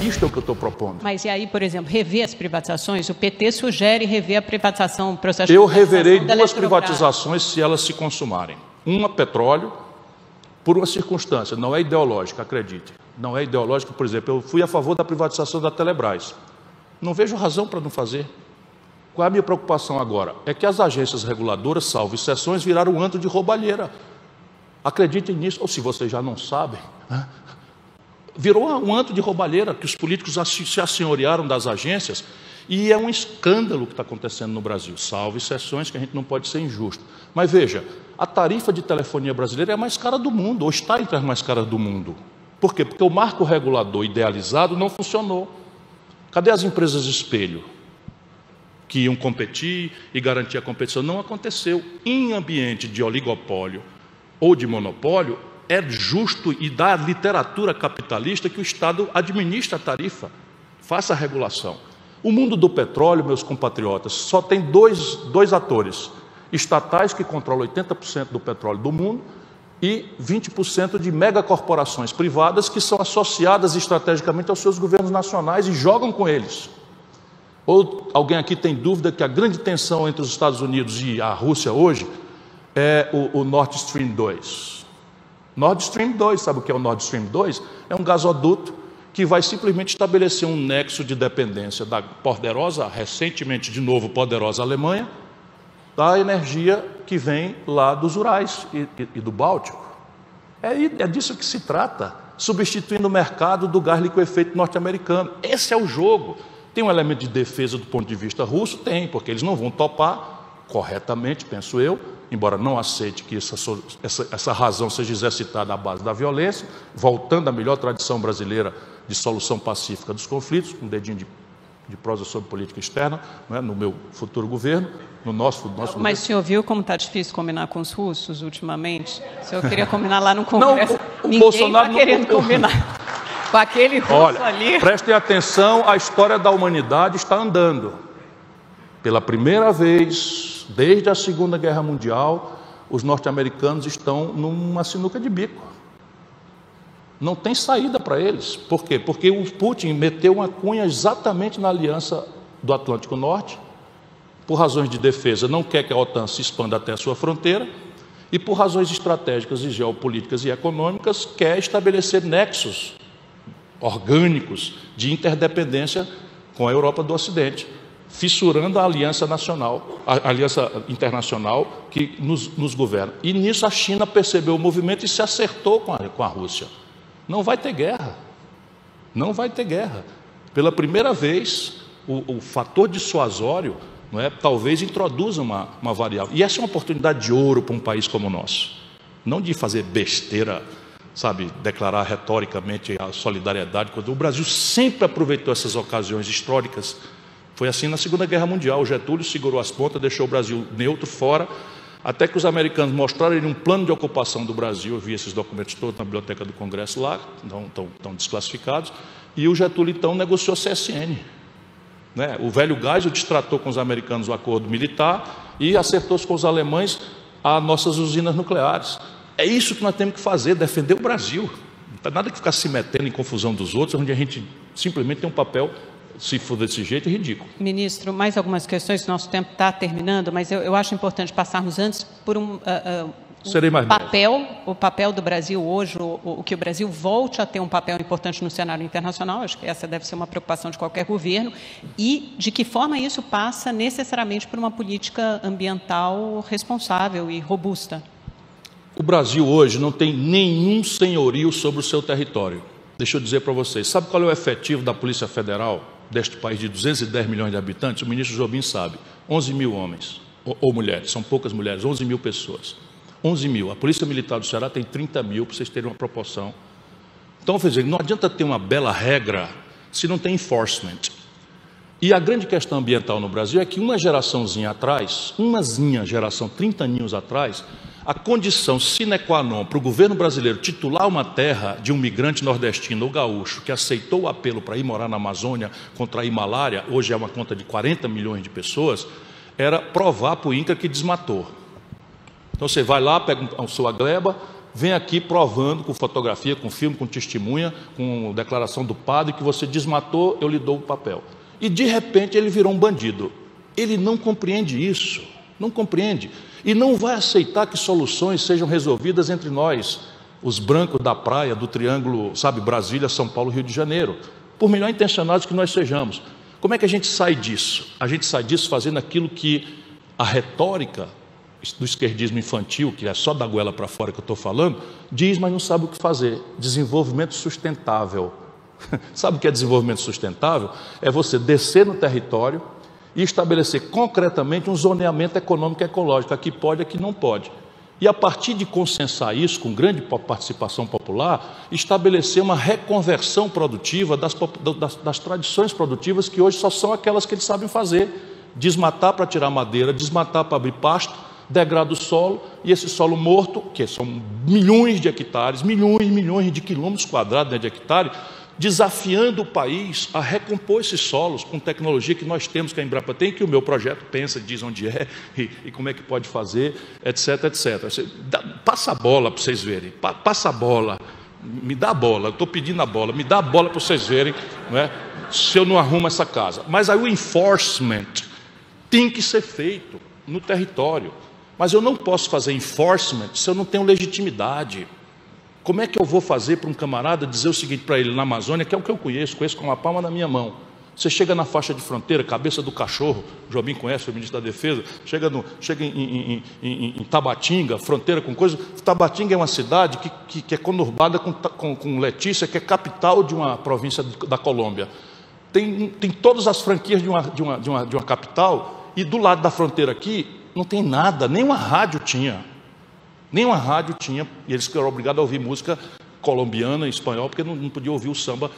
isto é o que eu estou propondo. Mas e aí, por exemplo, rever as privatizações? O PT sugere rever a privatização, o processo de Eu privatização reverei da duas Eletrobras. privatizações se elas se consumarem. Uma, petróleo, por uma circunstância, não é ideológica, acredite. Não é ideológica, por exemplo, eu fui a favor da privatização da Telebrás. Não vejo razão para não fazer. Qual é a minha preocupação agora? É que as agências reguladoras, salvo exceções, viraram um antro de roubalheira. Acreditem nisso, ou se vocês já não sabem, virou um antro de roubalheira, que os políticos se assenhorearam das agências, e é um escândalo que está acontecendo no Brasil, salvo exceções, que a gente não pode ser injusto. Mas veja, a tarifa de telefonia brasileira é a mais cara do mundo, ou está entre as mais caras do mundo. Por quê? Porque o marco regulador idealizado não funcionou. Cadê as empresas espelho? Que iam competir e garantir a competição? Não aconteceu. Em ambiente de oligopólio ou de monopólio, é justo e da literatura capitalista que o Estado administre a tarifa, faça a regulação. O mundo do petróleo, meus compatriotas, só tem dois atores, estatais que controlam 80% do petróleo do mundo e 20% de megacorporações privadas que são associadas estrategicamente aos seus governos nacionais e jogam com eles. Ou alguém aqui tem dúvida que a grande tensão entre os Estados Unidos e a Rússia hoje é o Nord Stream 2. Nord Stream 2, sabe o que é o Nord Stream 2? É um gasoduto que vai simplesmente estabelecer um nexo de dependência da poderosa, recentemente de novo poderosa Alemanha, da energia que vem lá dos Urais e do Báltico. É disso que se trata, substituindo o mercado do gás liquefeito norte-americano. Esse é o jogo. Tem um elemento de defesa do ponto de vista russo? Tem, porque eles não vão topar corretamente, penso eu, embora não aceite que essa razão seja exercitada à base da violência, voltando à melhor tradição brasileira de solução pacífica dos conflitos, com um dedinho de prosa sobre política externa, não é? No meu futuro governo, no nosso Mas o senhor viu como está difícil combinar com os russos ultimamente? O senhor queria combinar lá no Congresso. Não, o Bolsonaro está querendo combinar com aquele russo. Olha, ali. Prestem atenção, a história da humanidade está andando. Pela primeira vez, desde a Segunda Guerra Mundial, os norte-americanos estão numa sinuca de bico. Não tem saída para eles. Por quê? Porque o Putin meteu uma cunha exatamente na aliança do Atlântico Norte, por razões de defesa, não quer que a OTAN se expanda até a sua fronteira, e por razões estratégicas e geopolíticas e econômicas, quer estabelecer nexos orgânicos de interdependência com a Europa do Ocidente, fissurando a aliança nacional, a aliança internacional que nos governa. E nisso a China percebeu o movimento e se acertou com a Rússia. Não vai ter guerra. Não vai ter guerra. Pela primeira vez, o fator dissuasório, não é, talvez introduza uma variável. E essa é uma oportunidade de ouro para um país como o nosso. Não de fazer besteira, sabe, declarar retoricamente a solidariedade. O Brasil sempre aproveitou essas ocasiões históricas. Foi assim na Segunda Guerra Mundial. O Getúlio segurou as pontas, deixou o Brasil neutro, fora, até que os americanos mostraram um plano de ocupação do Brasil. Eu vi esses documentos todos na biblioteca do Congresso lá, estão desclassificados, e o Getúlio então negociou CSN. Né? O velho Geisel destratou com os americanos o acordo militar e acertou-se com os alemães as nossas usinas nucleares. É isso que nós temos que fazer, defender o Brasil. Não tem nada que ficar se metendo em confusão dos outros, onde a gente simplesmente tem um papel, se for desse jeito, é ridículo. Ministro, mais algumas questões, nosso tempo está terminando, mas eu acho importante passarmos antes por Serei mais o papel do Brasil hoje, o que o Brasil volte a ter um papel importante no cenário internacional. Acho que essa deve ser uma preocupação de qualquer governo, e de que forma isso passa necessariamente por uma política ambiental responsável e robusta. O Brasil hoje não tem nenhum senhorio sobre o seu território. Deixa eu dizer para vocês, sabe qual é o efetivo da Polícia Federal deste país de 210 milhões de habitantes? O ministro Jobim sabe, 11 mil homens ou mulheres, são poucas mulheres, 11 mil pessoas. 11 mil. A Polícia Militar do Ceará tem 30 mil, para vocês terem uma proporção. Então, não adianta ter uma bela regra se não tem enforcement. E a grande questão ambiental no Brasil é que uma geraçãozinha atrás, 30 aninhos atrás, a condição sine qua non para o governo brasileiro titular uma terra de um migrante nordestino ou gaúcho que aceitou o apelo para ir morar na Amazônia, contrair malária, hoje é uma conta de 40 milhões de pessoas, era provar para o INCRA que desmatou. Então você vai lá, pega a sua gleba, vem aqui provando com fotografia, com filme, com testemunha, com declaração do padre, que você desmatou, eu lhe dou o papel. E de repente ele virou um bandido. Ele não compreende isso, não compreende. E não vai aceitar que soluções sejam resolvidas entre nós, os brancos da praia, do triângulo, sabe, Brasília, São Paulo, Rio de Janeiro, por melhor intencionados que nós sejamos. Como é que a gente sai disso? A gente sai disso fazendo aquilo que a retórica do esquerdismo infantil, que é só da goela para fora que eu estou falando, diz, mas não sabe o que fazer. Desenvolvimento sustentável. Sabe o que é desenvolvimento sustentável? É você descer no território e estabelecer concretamente um zoneamento econômico e ecológico. Aqui pode, aqui não pode. E a partir de consensar isso, com grande participação popular, estabelecer uma reconversão produtiva das tradições produtivas que hoje só são aquelas que eles sabem fazer. Desmatar para tirar madeira, desmatar para abrir pasto, degrada o solo, e esse solo morto, que são milhões de hectares, milhões de quilômetros quadrados, né, de hectare, desafiando o país a recompor esses solos com tecnologia que nós temos, que a Embrapa tem, que o meu projeto pensa, diz onde é e como é que pode fazer, etc, etc. Passa a bola para vocês verem, passa a bola, me dá a bola, eu estou pedindo a bola, me dá a bola para vocês verem, não é? Se eu não arrumo essa casa. Mas aí o enforcement tem que ser feito no território. Mas eu não posso fazer enforcement se eu não tenho legitimidade. Como é que eu vou fazer para um camarada dizer o seguinte para ele na Amazônia, que é o que eu conheço com a palma na minha mão? Você chega na faixa de fronteira, cabeça do cachorro, o Jobim conhece, foi ministro da Defesa, chega em Tabatinga, fronteira com coisa. Tabatinga é uma cidade que é conurbada com Letícia, que é capital de uma província da Colômbia. Tem todas as franquias de uma capital, e do lado da fronteira aqui não tem nada, nem uma rádio tinha, e eles eram obrigados a ouvir música colombiana e espanhol, porque não podia ouvir o samba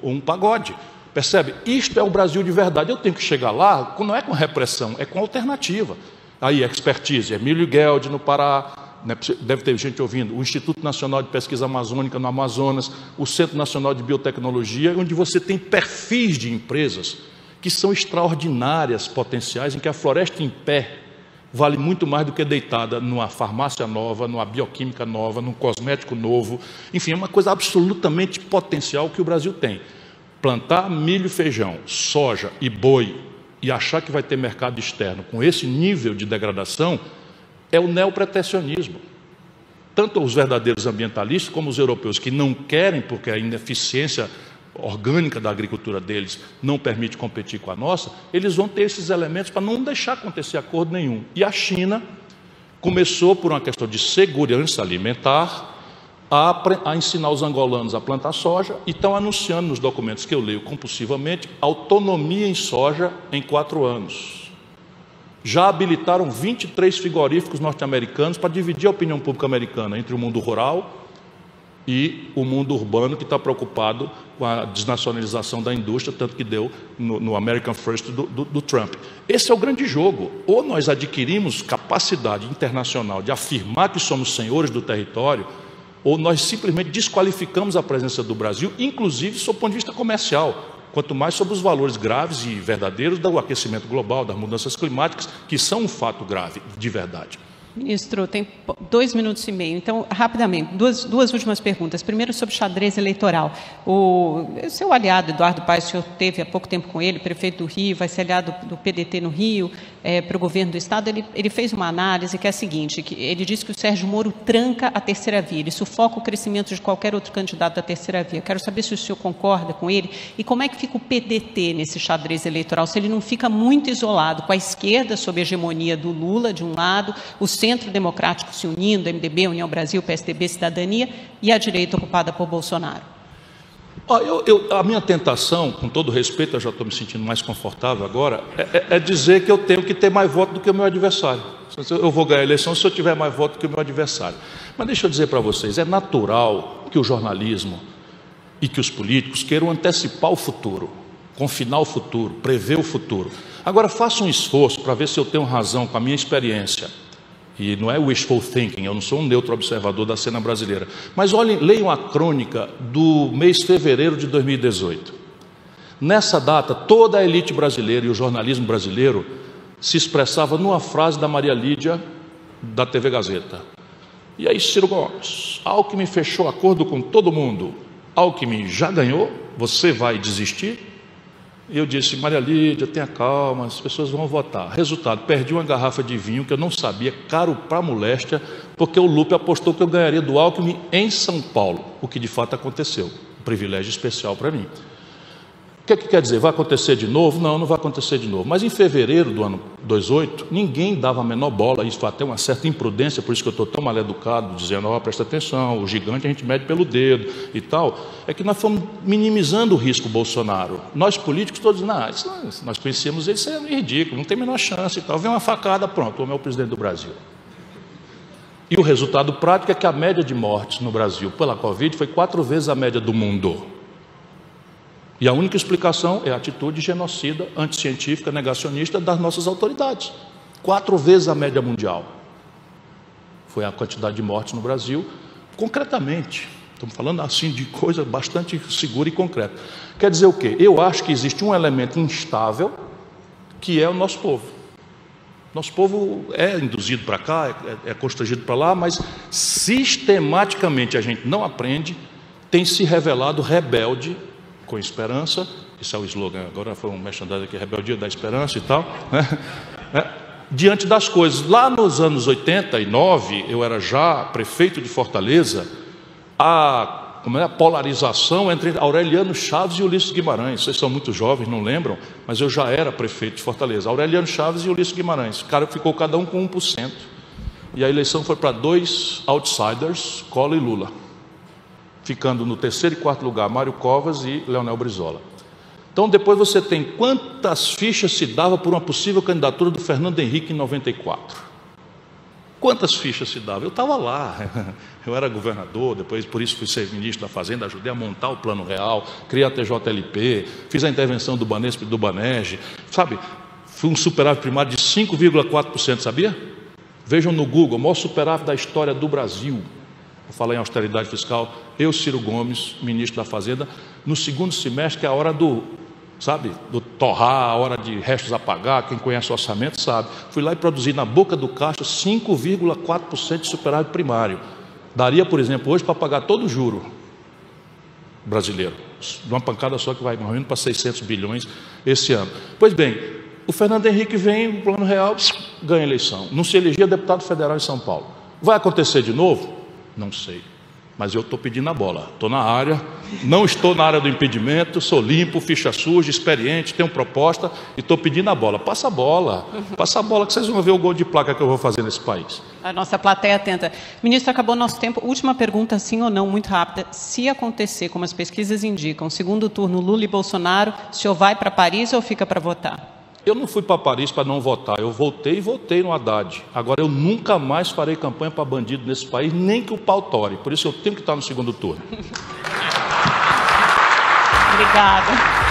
ou um pagode, percebe? Isto é o Brasil de verdade. Eu tenho que chegar lá, não é com repressão, é com alternativa. Aí, expertise, Emílio Gueldi no Pará, né, deve ter gente ouvindo, o Instituto Nacional de Pesquisa Amazônica no Amazonas, o Centro Nacional de Biotecnologia, onde você tem perfis de empresas que são extraordinárias, potenciais, em que a floresta em pé vale muito mais do que deitada numa farmácia nova, numa bioquímica nova, num cosmético novo. Enfim, é uma coisa absolutamente potencial que o Brasil tem. Plantar milho, feijão, soja e boi e achar que vai ter mercado externo com esse nível de degradação é o neoprotecionismo. Tanto os verdadeiros ambientalistas como os europeus que não querem, porque a ineficiência orgânica da agricultura deles não permite competir com a nossa, eles vão ter esses elementos para não deixar acontecer acordo nenhum. E a China começou por uma questão de segurança alimentar a ensinar os angolanos a plantar soja e estão anunciando nos documentos que eu leio compulsivamente autonomia em soja em 4 anos. Já habilitaram 23 frigoríficos norte-americanos para dividir a opinião pública americana entre o mundo rural e o mundo urbano, que está preocupado com a desnacionalização da indústria, tanto que deu no American First do Trump. Esse é o grande jogo. Ou nós adquirimos capacidade internacional de afirmar que somos senhores do território, ou nós simplesmente desqualificamos a presença do Brasil, inclusive sob o ponto de vista comercial, quanto mais sobre os valores graves e verdadeiros do aquecimento global, das mudanças climáticas, que são um fato grave, de verdade. Ministro, tem 2 minutos e meio, então, rapidamente, duas últimas perguntas. Primeiro, sobre xadrez eleitoral. O seu aliado, Eduardo Paes, o senhor teve há pouco tempo com ele, prefeito do Rio, vai ser aliado do PDT no Rio, para o governo do Estado. Ele fez uma análise que é a seguinte, que ele disse que o Sérgio Moro tranca a terceira via, ele sufoca o crescimento de qualquer outro candidato da terceira via. Quero saber se o senhor concorda com ele e como é que fica o PDT nesse xadrez eleitoral, se ele não fica muito isolado, com a esquerda sob a hegemonia do Lula, de um lado, o Centro Democrático se unindo, MDB, União Brasil, PSDB, Cidadania, e a direita ocupada por Bolsonaro. A minha tentação, com todo respeito, eu já estou me sentindo mais confortável agora, é dizer que eu tenho que ter mais voto do que o meu adversário. Eu vou ganhar a eleição se eu tiver mais voto do que o meu adversário. Mas deixa eu dizer para vocês, é natural que o jornalismo e que os políticos queiram antecipar o futuro, confinar o futuro, prever o futuro. Agora, faça um esforço para ver se eu tenho razão com a minha experiência. E não é wishful thinking, eu não sou um neutro observador da cena brasileira. Mas olhem, leiam a crônica do mês de fevereiro de 2018. Nessa data, toda a elite brasileira e o jornalismo brasileiro se expressava numa frase da Maria Lídia, da TV Gazeta. E aí, Ciro Gomes, Alckmin fechou acordo com todo mundo. Alckmin já ganhou, você vai desistir? E eu disse, Maria Lídia, tenha calma, as pessoas vão votar. Resultado, perdi uma garrafa de vinho que eu não sabia, caro para moléstia, porque o Lupe apostou que eu ganharia do Alckmin em São Paulo, o que de fato aconteceu. Um privilégio especial para mim. O que quer dizer? Vai acontecer de novo? Não, não vai acontecer de novo. Mas em fevereiro do ano 2018, ninguém dava a menor bola, isso foi até uma certa imprudência, por isso que eu estou tão mal educado, dizendo, presta atenção, o gigante a gente mede pelo dedo e tal. É que nós fomos minimizando o risco Bolsonaro. Nós políticos todos, nós conhecíamos ele, isso é ridículo, não tem a menor chance e tal. Vem uma facada, pronto, o homem é o presidente do Brasil. E o resultado prático é que a média de mortes no Brasil pela Covid foi 4 vezes a média do mundo. E a única explicação é a atitude genocida, anticientífica, negacionista das nossas autoridades. 4 vezes a média mundial. Foi a quantidade de mortes no Brasil, concretamente. Estamos falando assim de coisa bastante segura e concreta. Quer dizer o quê? Eu acho que existe um elemento instável, que é o nosso povo. Nosso povo é induzido para cá, é constrangido para lá, mas sistematicamente a gente não aprende, tem se revelado rebelde, com esperança, esse é o slogan, agora foi um merchandising aqui, rebeldia da esperança e tal, né? Diante das coisas. Lá nos anos 89, eu era já prefeito de Fortaleza, a polarização entre Aureliano Chaves e Ulisses Guimarães, vocês são muito jovens, não lembram, mas eu já era prefeito de Fortaleza, Aureliano Chaves e Ulisses Guimarães, ficou cada um com 1%, e a eleição foi para 2 outsiders, Collor e Lula, ficando no 3º e 4º lugar Mário Covas e Leonel Brizola. Então depois você tem quantas fichas se dava por uma possível candidatura do Fernando Henrique em 94. Quantas fichas se dava? Eu estava lá, eu era governador, depois por isso fui ser ministro da Fazenda, ajudei a montar o Plano Real, criei a TJLP, fiz a intervenção do Banesp e do Banerj, sabe? Fui um superávit primário de 5,4%, sabia? Vejam no Google, o maior superávit da história do Brasil. Vou falar em austeridade fiscal, eu, Ciro Gomes, ministro da Fazenda, no 2º semestre, que é a hora do torrar, a hora de restos a pagar, quem conhece o orçamento sabe. Fui lá e produzi na boca do caixa 5,4% de superávit primário. Daria, por exemplo, hoje para pagar todo o juro brasileiro, de uma pancada só que vai morrendo para 600 bilhões esse ano. Pois bem, o Fernando Henrique vem, o Plano Real, ganha a eleição. Não se elegia deputado federal em São Paulo. Vai acontecer de novo? Não sei, mas eu estou pedindo a bola, estou na área, não estou na área do impedimento, sou limpo, ficha suja, experiente, tenho proposta e estou pedindo a bola. Passa a bola que vocês vão ver o gol de placa que eu vou fazer nesse país. A nossa plateia atenta. Ministro, acabou nosso tempo. Última pergunta, sim ou não, muito rápida. Se acontecer, como as pesquisas indicam, 2º turno Lula e Bolsonaro, o senhor vai para Paris ou fica para votar? Eu não fui para Paris para não votar, eu voltei e votei no Haddad. Agora, eu nunca mais farei campanha para bandido nesse país, nem que o pau tore. Por isso eu tenho que estar no 2º turno. Obrigada.